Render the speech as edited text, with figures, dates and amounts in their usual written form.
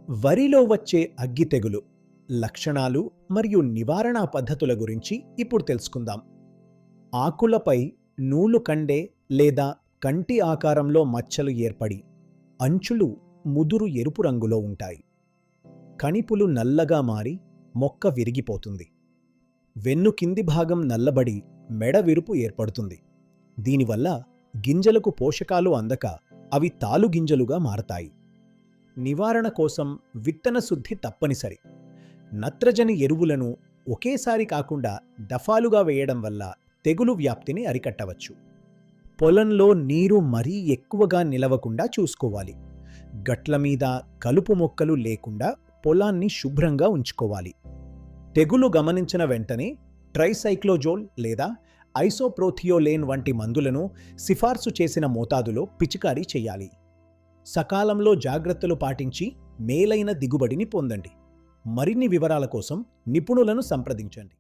వరిలో వచ్చే అగ్గి తెగులు లక్షణాలు మరియు నివారణా పద్ధతుల గురించి ఇప్పుడు తెలుసుకుందాం. ఆకులపై నూలు కండే లేదా కంటి ఆకారంలో మచ్చలు ఏర్పడి అంచులు ముదురు ఎరుపు రంగులో ఉంటాయి. కణిపులు నల్లగా మారి మొక్క విరిగిపోతుంది. వెన్ను కింది భాగం నల్లబడి మెడ విరుపు ఏర్పడుతుంది. దీనివల్ల గింజలకు పోషకాలు అందక అవి తాలుగింజలుగా మారతాయి. నివారణ కోసం విత్తన శుద్ధి తప్పనిసరి. నత్రజని ఎరువులను ఒకేసారి కాకుండా దఫాలుగా వేయడం వల్ల తెగులు వ్యాప్తిని అరికట్టవచ్చు. పొలంలో నీరు మరీ ఎక్కువగా నిలవకుండా చూసుకోవాలి. గట్ల మీద కలుపు మొక్కలు లేకుండా పొలాన్ని శుభ్రంగా ఉంచుకోవాలి. తెగులు గమనించిన వెంటనే ట్రైసైక్లోజోల్ లేదా ఐసోప్రోథియోలేన్ వంటి మందులను సిఫార్సు చేసిన మోతాదులో పిచికారీ చేయాలి. సకాలంలో జాగ్రత్తలు పాటించి మేలైన దిగుబడిని పొందండి. మరిన్ని వివరాల కోసం నిపుణులను సంప్రదించండి.